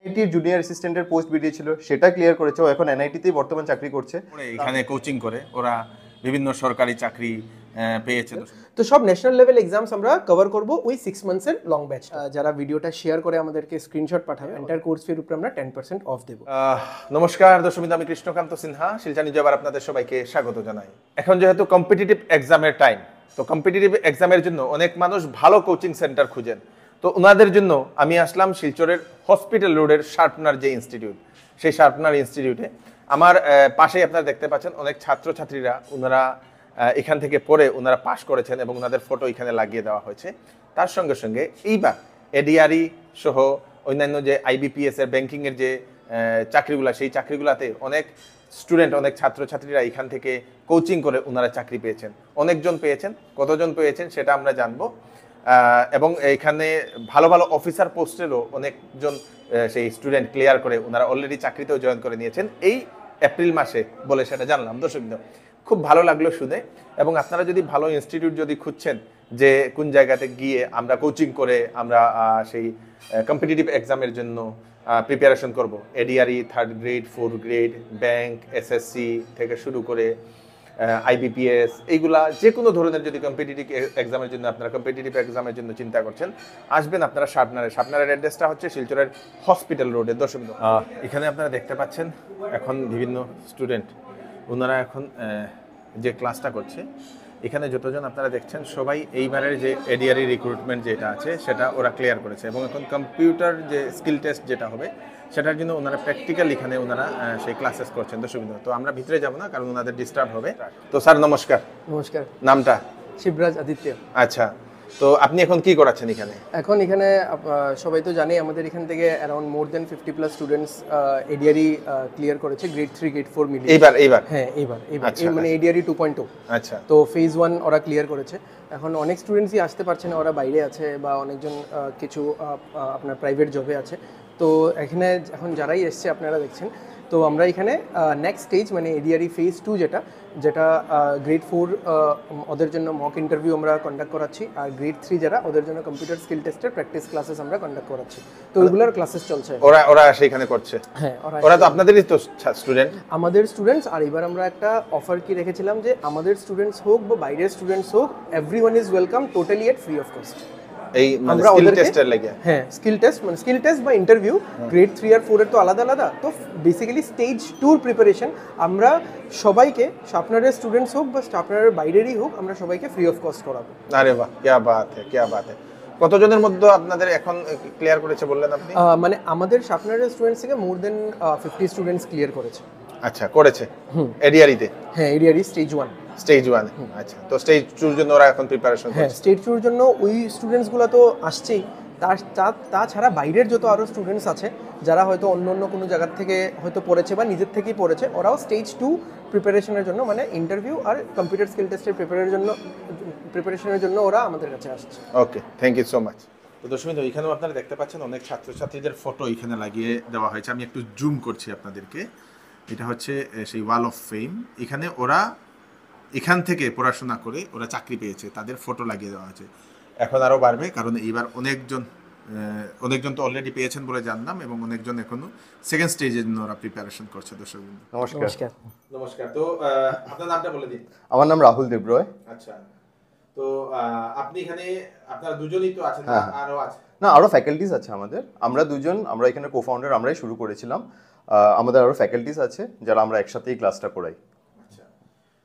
এনআইটির junior অ্যাসিস্ট্যান্টের post বেরিয়েছিল, সেটা clear করেছে। ও এখন এনআইটিতেই বর্তমান চাকরি করছে। এখানে কোচিং করে ওরা বিভিন্ন সরকারি চাকরি পেয়েছে। তো সব ন্যাশনাল লেভেল এক্সামস আমরা কভার করব ওই 6 মান্থসের লং ব্যাচ। যারা ভিডিওটা শেয়ার করে আমাদেরকে স্ক্রিনশট পাঠাবে, এন্টার কোর্স ফির উপরে আমরা 10% অফ দেব। নমস্কার দর্শক, আমি কৃষ্ণকান্ত সিনহা শিলচর নিউজে আবার আপনাদের সবাইকে স্বাগত জানাই। এখন যেহেতু কম্পিটিটিভ এক্সামের টাইম, তো কম্পিটিটিভ এক্সামের জন্য অনেক মানুষ ভালো কোচিং সেন্টার খুঁজেন। তো ওনাদের জন্য আমি আসলাম শিলচরের হসপিটাল রোডের শার্পনার যে ইনস্টিটিউট, সেই শার্পনার ইনস্টিটিউটে আমার পাশেই আপনারা দেখতে পাচ্ছেন অনেক ছাত্রছাত্রীরা, ওনারা এখান থেকে পড়ে ওনারা পাশ করেছেন এবং ওনাদের ফটো এখানে লাগিয়ে দেওয়া হয়েছে। তার সঙ্গে সঙ্গে এইবার এডিআরই সহ অন্যান্য যে আইবিপিএস এর ব্যাংকিংয়ের যে চাকরিগুলো, সেই চাকরিগুলোতে অনেক স্টুডেন্ট, অনেক ছাত্রছাত্রীরা এখান থেকে কোচিং করে ওনারা চাকরি পেয়েছেন। অনেকজন পেয়েছেন, কতজন পেয়েছেন সেটা আমরা জানবো। এবং এখানে ভালো ভালো অফিসার পোস্টেরও অনেকজন সেই স্টুডেন্ট ক্লিয়ার করে ওনারা অলরেডি চাকরিতেও জয়েন করে নিয়েছেন এই এপ্রিল মাসে বলে সেটা জানলাম। দর্শক, খুব ভালো লাগলো শুনে। এবং আপনারা যদি ভালো ইনস্টিটিউট যদি খুঁজছেন যে কোন জায়গাতে গিয়ে আমরা কোচিং করে আমরা সেই কম্পিটিটিভ এক্সামের জন্য প্রিপারেশন করব, এডিআরই 3rd grade 4th grade, bank, SSC থেকে শুরু করে আইবিপিএস, এইগুলা যে কোনো ধরনের যদি কম্পিটিটিভ এক্সামের জন্য আপনারা কম্পিটিটিভ এক্সামের জন্য চিন্তা করছেন, আসবেন আপনারা শার্পনারের অ্যাড্রেসটা হচ্ছে শিলচরের হসপিটাল রোডে। দর্শক, এখানে আপনারা দেখতে পাচ্ছেন এখন বিভিন্ন স্টুডেন্ট ওনারা এখন যে ক্লাসটা করছে, এখানে যতজন আপনারা দেখছেন সবাই এইবারের যে এডিআরই রিক্রুটমেন্ট যেটা আছে সেটা ওরা ক্লিয়ার করেছে এবং এখন কম্পিউটার যে স্কিল টেস্ট যেটা হবে সেটার জন্য ওনারা প্র্যাকটিক্যাল এখানে ওনারা সেই ক্লাসেস করছেন। দর্শক, তো আমরা ভিতরে যাব না, কারণ ওনাদের ডিস্টার্ব হবে। তো স্যার নমস্কার। নমস্কার। নামটা? শিবরাজ আদিত্য। আচ্ছা, তো আপনি এখন কি করাচ্ছেন এখানে? এখন এখানে সবাই তো জানে আমাদের এখান থেকে অ্যারাউন্ড মোর দেন 50+ স্টুডেন্টস এডিআরই ক্লিয়ার করেছে, গ্রেড 3 গ্রেড 4 মিলিয়ে। এইবার হ্যাঁ, এইবার মানে এডিআরই 2.0। আচ্ছা, তো ফেজ 1 ওরা ক্লিয়ার করেছে। এখন অনেক স্টুডেন্টসই আসতে পারছে না, ওরা বাইরে আছে বা অনেকজন কিছু আপনার প্রাইভেট জবে আছে। তো এখানে এখন যারাই এসছে আপনারা দেখছেন, তো আমরা এখানে নেক্সট স্টেজ মানে এডিআরই ফেজ 2 যেটা গ্রেড 4 ওদের জন্য মক ইন্টারভিউ আমরা কন্ডাক্ট করাচ্ছি, আর গ্রেড 3 যারা ওদের জন্য কম্পিউটার স্কিল টেস্টের প্র্যাকটিস ক্লাসেস আমরা কন্ডাক্ট করাচ্ছি। তো ওইগুলোর ক্লাসেস চলছে। ওরা সেখানে করছে? হ্যাঁ, ওরা তো আপনাদেরই তো স্টুডেন্ট। আমাদের স্টুডেন্টস। আর এবার আমরা একটা অফার কি রেখেছিলাম যে আমাদের স্টুডেন্টস হোক বা বাইরের স্টুডেন্টস হোক, everyone is welcome, totally at free of cost. এই মানে স্কিল টেস্টের লাগে? হ্যাঁ, স্কিল টেস্ট মানে স্কিল টেস্ট বা ইন্টারভিউ গ্রেড 3 আর 4 এর তো আলাদা আলাদা। তো বেসিক্যালি স্টেজ 2 প্রিপারেশন আমরা সবাইকে, শার্পনারের স্টুডেন্টস হোক বা শার্পনারের বাইরেরই হোক, আমরা সবাইকে ফ্রি অফ কস্ট করাবো। আরে বাহ, क्या बात है, क्या बात है। কতজনের মধ্যে আপনাদের এখন ক্লিয়ার করেছে বললেন আপনি? মানে আমাদের শার্পনারের স্টুডেন্টস থেকে মোর দেন 50 স্টুডেন্টস ক্লিয়ার করেছে। আচ্ছা, করেছে এডিআরইতে? হ্যাঁ, এডিআরই স্টেজ 1। স্টেজ 1। আচ্ছা, তো স্টেজ 2 এর জন্য ওরা এখন প্রিপারেশন করছে? হ্যাঁ, স্টেজ 2 এর জন্য ওই স্টুডেন্টসগুলো তো আসছেই, তাছাড়া বাইরের যত আরও স্টুডেন্টস আছে যারা হয়তো অন্য কোনো জায়গার থেকে হয়তো পড়েছে বা নিজের থেকেই পড়েছে, ওরাও স্টেজ 2 প্রিপারেশনের জন্য মানে ইন্টারভিউ আর কম্পিউটার স্কিল টেস্টের প্রিপারেশনের জন্য ওরা আমাদের কাছে আসছে। ওকে, থ্যাংক ইউ সো মাচ। তো দর্শক, এখানেও আপনারা দেখতে পাচ্ছেন অনেক ছাত্রছাত্রীদের ফটো এখানে লাগিয়ে দেওয়া হয়েছে। আমি একটু জুম করছি আপনাদেরকে। এটা হচ্ছে সেই ওয়াল অফ ফেম। এখানে ওরা এখান থেকে পড়াশোনা করে ওরা চাকরি পেয়েছে, তাদের ফটো লাগিয়ে দেওয়া হয়েছে। এখন আরও বাড়বে, কারণ এইবার অনেকজন তো অলরেডি পেয়েছেন বলে জানলাম এবং অনেকজন এখনো সেকেন্ড স্টেজের জন্য ওরা প্রিপারেশন করছে। দর্শক, নমস্কার। নমস্কার। তো আপনার নামটা বলে দিন। আমার নাম রাহুল দেবরয়। আচ্ছা, তো আপনি এখানে আপনারা দুজনই তো আছেন? আরো আছে? না, আরো ফ্যাকাল্টিজ আছে আমাদের। আমরা দুজন, আমরা এখানে কো-ফাউন্ডার, আমরাই শুরু করেছিলাম। আমাদের আরো ফ্যাকাল্টিজ আছে যারা আমরা একসাথেই ক্লাসটা করাই। আচ্ছা,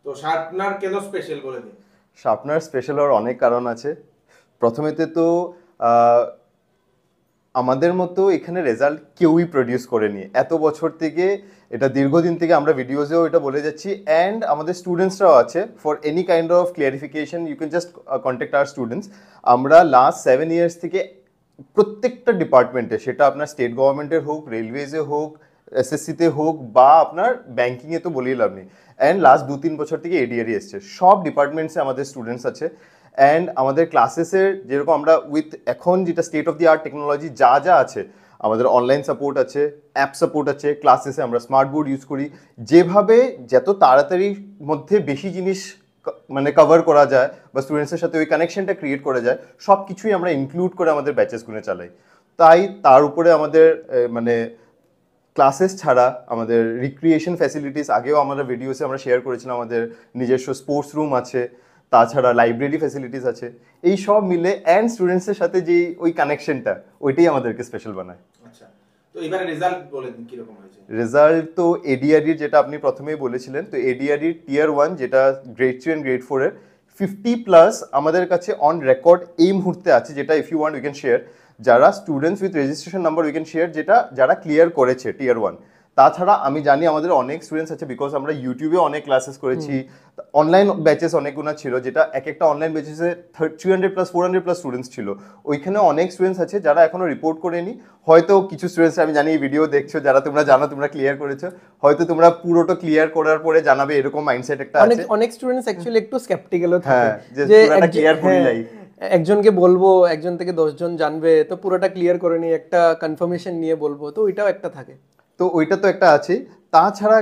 তো শার্পনার কেন স্পেশাল বলে দিন? শার্পনার স্পেশাল হওয়ার অনেক কারণ আছে। প্রথমেতে তো আমাদের মতো এখানে রেজাল্ট কেউই প্রডিউস করেনি এত বছর থেকে। এটা দীর্ঘদিন থেকে আমরা ভিডিওজেও এটা বলে যাচ্ছি, অ্যান্ড আমাদের স্টুডেন্টসরাও আছে। For any kind of clarification you can just contact our students. আমরা লাস্ট 7 ইয়ার্স থেকে প্রত্যেকটা ডিপার্টমেন্টে, সেটা আপনার স্টেট গভর্নমেন্টের হোক, রেলওয়েজে হোক, এসএসসিতে হোক বা আপনার ব্যাঙ্কিংয়ে তো বলেই লাভ নেই, অ্যান্ড লাস্ট 2-3 বছর থেকে এডিআরই এসছে, সব ডিপার্টমেন্টসে আমাদের স্টুডেন্টস আছে। অ্যান্ড আমাদের ক্লাসেসের যেরকম আমরা উইথ এখন যেটা state of the art technology যা আছে, আমাদের অনলাইন সাপোর্ট আছে, অ্যাপ সাপোর্ট আছে, ক্লাসেসে আমরা স্মার্ট বোর্ড ইউজ করি। যেভাবে যত তাড়াতাড়ির মধ্যে বেশি জিনিস মানে কভার করা যায় বা স্টুডেন্টসের সাথে ওই কানেকশনটা ক্রিয়েট করা যায়, সব কিছুই আমরা ইনক্লুড করে আমাদের ব্যাচেসগুলো চালাই। তাই তার উপরে আমাদের মানে ক্লাসেস ছাড়া আমাদের রিক্রিয়েশন ফ্যাসিলিটিস আগেও আমরা ভিডিওসে আমরা শেয়ার করেছিলাম, আমাদের নিজস্ব স্পোর্টস রুম আছে, তাছাড়া লাইব্রেরি ফ্যাসিলিটিস আছে, এই সব মিলে অ্যান্ড স্টুডেন্টসের সাথে যে ওই কানেকশনটা ওইটাই আমাদেরকে স্পেশাল বানায়। আচ্ছা, তো এবারে রেজাল্ট বলেন কিরকম হয়েছে? রেজাল্ট তো এডিআরইর যেটা আপনি প্রথমেই বলেছিলেন, তো এডিআরইর টিয়ার 1 যেটা গ্রেড 3 অ্যান্ড গ্রেড 4 এর 50+ আমাদের কাছে অন রেকর্ড এই মুহূর্তে আছে, যেটা if you want we can share, যারা students with registration number we can share, যেটা যারা ক্লিয়ার করেছে টিয়ার 1। তাছাড়া আমি জানি আমাদের অনেক স্টুডেন্টস আছে, বিকজ আমরা ইউটিউবে অনেক ক্লাসেস করেছি, অনলাইন ব্যাচেস অনেকগুলো ছিল, যেটা এক একটা অনলাইন ব্যাচেসে 300+ 400+ স্টুডেন্টস ছিল। ওইখানে অনেক স্টুডেন্টস আছে যারা এখনো রিপোর্ট করেনি। হয়তো কিছু স্টুডেন্টস, আমি জানি এই ভিডিও দেখছো, যারা তোমরা জানো তোমরা ক্লিয়ার করেছো, হয়তো তোমরা পুরোটা ক্লিয়ার করার পরে জানাবে, এরকম মাইন্ডসেট একটা অনেক আছে। অনেক স্টুডেন্টস অ্যাকচুয়ালি একটু স্কেপটিক্যালও থাকে হ্যাঁ, যে পুরোটা ক্লিয়ার করি নাই, একজনকে বলবো, একজন থেকে 10 জন জানবে, তো পুরোটা ক্লিয়ার করে নিয়ে একটা কনফার্মেশন নিয়ে বলবো, তো ওইটাও একটা থাকে। তো ওইটা তো একটা আছে। তাছাড়া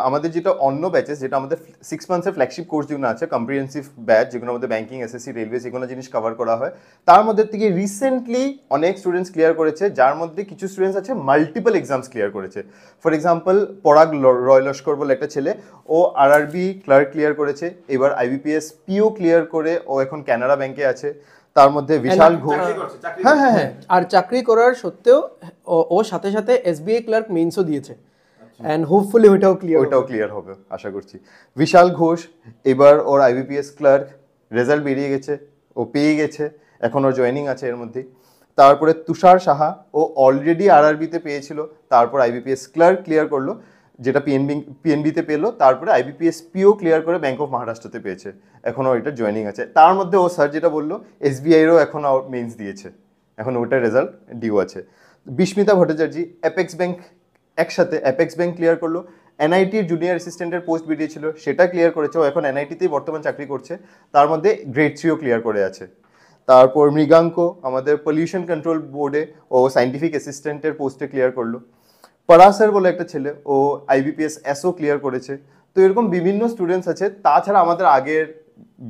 আমাদের যেটা অন্য ব্যাচেস, যেটা আমাদের 6 মান্থসের ফ্ল্যাগশিপ কোর্স যেগুলো আছে, কম্প্রিহেন্সিভ ব্যাচ, যেগুলো আমাদের ব্যাংকিং, এসএসসি, রেলওয়ে, যেগুলো জিনিস কভার করা হয়, তার মধ্যে থেকে রিসেন্টলি অনেক স্টুডেন্টস ক্লিয়ার করেছে, যার মধ্যে কিছু স্টুডেন্টস আছে মাল্টিপল এক্সামস ক্লিয়ার করেছে। ফর এক্সাম্পল, পরাগ রয় লস্কর বলে একটা ছেলে, ও আরআরবি ক্লার্ক ক্লিয়ার করেছে, এবার আইবিপিএস পিও ক্লিয়ার করে ও এখন কানাড়া ব্যাংকে আছে। তার মধ্যে বিশাল ঘোষ, হ্যাঁ হ্যাঁ হ্যাঁ, আর চাকরি করার সত্ত্বেও ও সাথে সাথে এসবিআই ক্লার্ক মেইনসও দিয়েছে, এন্ড হোপফুলি ওইটাও ক্লিয়ার হবে আশা করছি। বিশাল ঘোষ এবার ওর আইবিপিএস ক্লার্ক রেজাল্ট বেরিয়ে গেছে, ও পেয়ে গেছে, এখন ওর জয়েনিং আছে এর মধ্যেই। তারপরে তুষার সাহা, ও অলরেডি আরআরবিতে পেয়েছিল, তারপর আইবিপিএস ক্লার্ক ক্লিয়ার করলো, যেটা পিএনবিতে পেলো, তারপরে আইবিপিএস পিও ক্লিয়ার করে ব্যাংক অফ মহারাষ্ট্রতে পেয়েছে, এখনও ওইটা জয়েনিং আছে। তার মধ্যে ও স্যার যেটা বললো, এসবিআইরও এখন মেন্স দিয়েছে, এখন ওটার রেজাল্ট ডিউ আছে। বিস্মিতা ভট্টাচার্য অ্যাপেক্স ব্যাংক, একসাথে অ্যাপেক্স ব্যাংক ক্লিয়ার করলো, এনআইটির জুনিয়র অ্যাসিস্ট্যান্টের পোস্ট বেরিয়েছিল, সেটা ক্লিয়ার করেছে, ও এখন এনআইটিতেই বর্তমান চাকরি করছে, তার মধ্যে গ্রেড 3ও ক্লিয়ার করে আছে। তারপর মৃগাঙ্ক আমাদের পলিউশন কন্ট্রোল বোর্ডে ও সায়েন্টিফিক অ্যাসিস্ট্যান্টের পোস্টে ক্লিয়ার করলো। পরাশর বলে একটা ছেলে, ও আইবিপিএস এসও ক্লিয়ার করেছে। তো এরকম বিভিন্ন স্টুডেন্টস আছে। তাছাড়া আমাদের আগের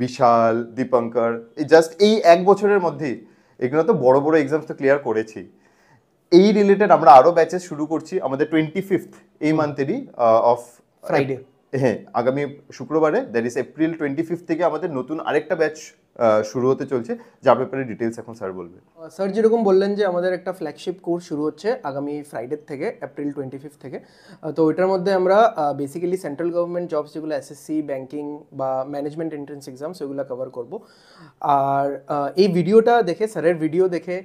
বিশাল, দীপঙ্কর, এই জাস্ট এই 1 বছরের মধ্যেই এগুলো তো বড় বড় এক্সামস তো ক্লিয়ার করেছি। এই রিলেটেড আমরা আরও ব্যাচেস শুরু করছি আমাদের 25th এই মান্থেরই অফ ফ্রাইডে, হ্যাঁ আগামী শুক্রবারে, দ্যাট ইজ এপ্রিল 25 থেকে আমাদের নতুন আরেকটা ব্যাচ শুরু হতে চলছে, যার ব্যাপারে ডিটেলস এখন স্যার বলবে। স্যার যেরকম বললেন যে আমাদের একটা ফ্ল্যাগশিপ কোর্স শুরু হচ্ছে আগামী ফ্রাইডে থেকে, এপ্রিল 25 থেকে। তো ওইটার মধ্যে আমরা বেসিক্যালি সেন্ট্রাল গভর্নমেন্ট জবস যেগুলো এসএসসি, ব্যাংকিং বা ম্যানেজমেন্ট এন্ট্রান্স এক্সাম, সেগুলো কভার করব। আর এই ভিডিওটা দেখে, স্যারের ভিডিও দেখে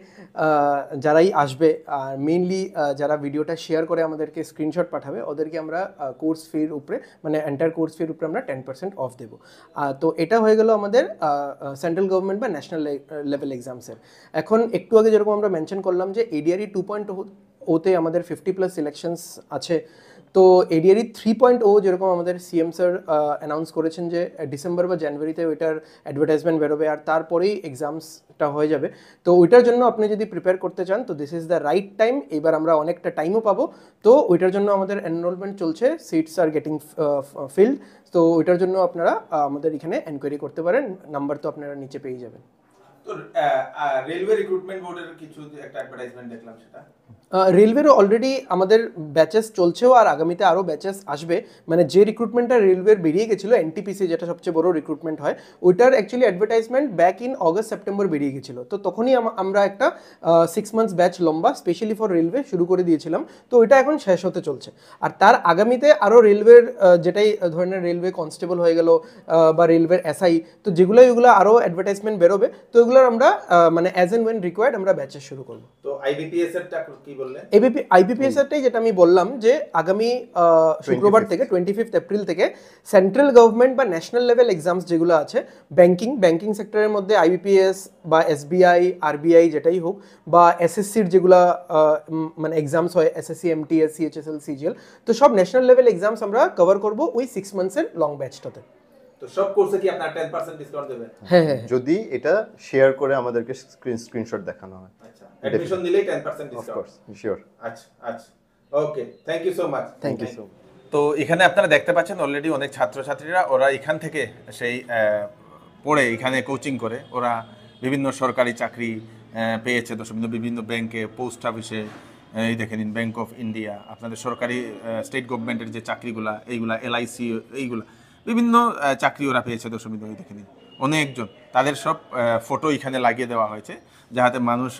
যারাই আসবে, আর মেইনলি যারা ভিডিওটা শেয়ার করে আমাদেরকে স্ক্রিনশট পাঠাবে, ওদেরকে আমরা কোর্স ফির উপরে, মানে এন্টায়ার কোর্স ফির উপরে আমরা 10% অফ দেবো। তো এটা হয়ে গেল আমাদের সেন্ট্রাল গভর্নমেন্ট বা ন্যাশনাল লেভেল এক্সামসের। এখন একটু আগে যেরকম আমরা মেনশন করলাম যে এডিআরই 2.0তে আমাদের 50+ সিলেকশনস আছে। তো এডিআরই 3.0 যেরকম আমাদের সিএম স্যার অ্যানাউন্স করেছেন যে ডিসেম্বর বা জানুয়ারিতে ওইটার অ্যাডভার্টাইজমেন্ট বেরোবে, আর তারপরেই এক্সামসটা হয়ে যাবে। তো ওইটার জন্য আপনি যদি প্রিপেয়ার করতে চান, তো this is the right time. এবার আমরা অনেকটা টাইমও পাবো। তো ওইটার জন্য আমাদের এনরোলমেন্ট চলছে, সিটস আর গেটিং ফিল্ড। তো ওইটার জন্য আপনারা আমাদের এখানে এনকোয়ারি করতে পারেন, নাম্বার তো আপনারা নিচে পেয়ে যাবেন। তো রেলওয়ে রিক্রুটমেন্ট বোর্ডের কিছু একটা অ্যাডভার্টাইজমেন্ট দেখলাম, সেটা রেলওয়েরও অলরেডি আমাদের ব্যাচেস চলছেও, আর আগামীতে আরও ব্যাচেস আসবে। মানে যে রিক্রুটমেন্টটা রেলওয়ের বেরিয়ে গেছিলো, এনটিপিসি যেটা সবচেয়ে বড় রিক্রুটমেন্ট হয়, ওইটার actually advertisement back in August September বেরিয়ে গেছিলো। তো তখনই আমরা একটা 6 মান্থস ব্যাচ লম্বা স্পেশালি ফর রেলওয়ে শুরু করে দিয়েছিলাম। তো ওইটা এখন শেষ হতে চলছে। আর তার আগামীতে আরও রেলওয়ের যেটাই ধরনের রেলওয়ে কনস্টেবল হয়ে গেল বা রেলওয়ের এসআই, তো যেগুলো আরও অ্যাডভার্টাইজমেন্ট বেরোবে, তো এগুলোর আমরা মানে অ্যাজ অ্যান্ড ওয়েন রিকোয়ার্ড আমরা ব্যাচেস শুরু করবো। তো আইবিপিএস এরটা কি বললেন? আইবিপিএস এরটাই যেটা আমি বললাম, যে আগামী শুক্রবার থেকে 25 এপ্রিল থেকে সেন্ট্রাল গভর্নমেন্ট বা ন্যাশনাল লেভেল এক্সামস যেগুলো আছে, ব্যাংকিং সেক্টরের মধ্যে আইবিপিএস বা এসবিআই, আরবিআই যেটাই হোক, বা এসএসসির যেগুলো মানে এক্সামস হয়, এসএসসি, এমটিএস, সিএইচএসএল, সিজিএল, তো সব ন্যাশনাল লেভেল এক্সামস আমরা কভার করব ওই 6 মান্থসের লং ব্যাচটাতে। তো সব কোর্সে কি আপনারা 10% ডিসকাউন্ট দেবেন? হ্যাঁ, যদি এটা শেয়ার করে আমাদেরকে স্ক্রিনশট দেখানো হয়। আচ্ছা, অ্যাডমিশন দিলেই 10% ডিসকাউন্ট? Of course, sure. আচ্ছা, okay, thank you so much. Thank you. তো এখানে আপনারা দেখতে পাচ্ছেন অলরেডি অনেক ছাত্রছাত্রীরা, ওরা এখান থেকে সেই পড়ে এখানে কোচিং করে, ওরা বিভিন্ন সরকারি চাকরি পেয়েছে দর্শকবৃন্দ, বিভিন্ন ব্যাংকে, পোস্ট অফিসে, এই দেখে নিন ব্যাংক অফ ইন্ডিয়া, আপনাদের সরকারি স্টেট গভর্নমেন্টের যে চাকরিগুলা এইগুলা, এলআইসি, এইগুলা বিভিন্ন চাকরি ওরা পেয়েছে দর্শকবৃন্দ। এই দেখে নিন অনেকজন, তাদের সব ফটো এখানে লাগিয়ে দেওয়া হয়েছে যাতে মানুষ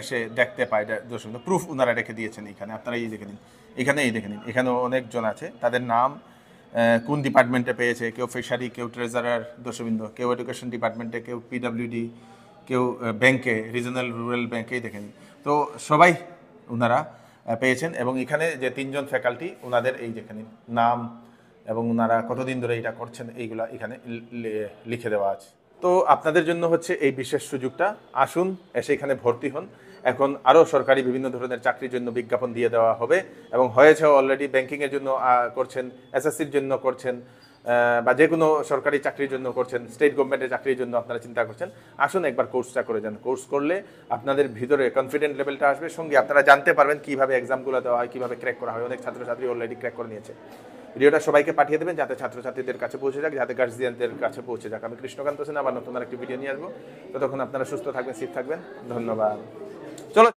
এসে দেখতে পায় দর্শকবৃন্দ। প্রুফ ওনারা রেখে দিয়েছেন এখানে, আপনারা এই দেখে নিন, এখানে এই দেখে নিন, এখানেও অনেকজন আছে, তাদের নাম কোন ডিপার্টমেন্টে পেয়েছে, কেউ ফিশারি, কেউ ট্রেজারার দর্শকবৃন্দ, কেউ এডুকেশন ডিপার্টমেন্টে, কেউ পিডাব্লিউডি, কেউ ব্যাংকে, রিজনাল রুরাল ব্যাংকেই দেখেন। তো সবাই ওনারা পেয়েছেন এবং এখানে যে 3 জন ফ্যাকাল্টি ওনাদের এই যেখানে নাম এবং ওনারা কতদিন ধরে এটা করছেন এইগুলা এখানে লিখে দেওয়া আছে। তো আপনাদের জন্য হচ্ছে এই বিশেষ সুযোগটা, আসুন এসে এখানে ভর্তি হন। এখন আরও সরকারি বিভিন্ন ধরনের চাকরির জন্য বিজ্ঞাপন দিয়ে দেওয়া হবে এবং হয়েছে অলরেডি, ব্যাংকিংয়ের জন্য করছেন, এসএসসির জন্য করছেন, বা যে কোনো সরকারি চাকরির জন্য করছেন, স্টেট গভর্নমেন্টের চাকরির জন্য আপনারা চিন্তা করছেন, আসুন একবার কোর্সটা করে যান। কোর্স করলে আপনাদের ভিতরে কনফিডেন্ট লেভেলটা আসবে, সঙ্গে আপনারা জানতে পারবেন কীভাবে এক্সামগুলো দেওয়া হয়, কীভাবে ক্র্যাক করা হয়। অনেক ছাত্রছাত্রী অলরেডি ক্র্যাক করে নিয়েছে। ভিডিওটা সবাইকে পাঠিয়ে দেবেন যাতে ছাত্রছাত্রীদের কাছে পৌঁছে যাক, যাতে গার্জিয়ানদের কাছে পৌঁছে যাক। আমি কৃষ্ণকান্ত সেন আবার নতুন আরেকটি ভিডিও নিয়ে আসবো। ততক্ষণ আপনারা সুস্থ থাকবেন, সেফ থাকবেন। ধন্যবাদ।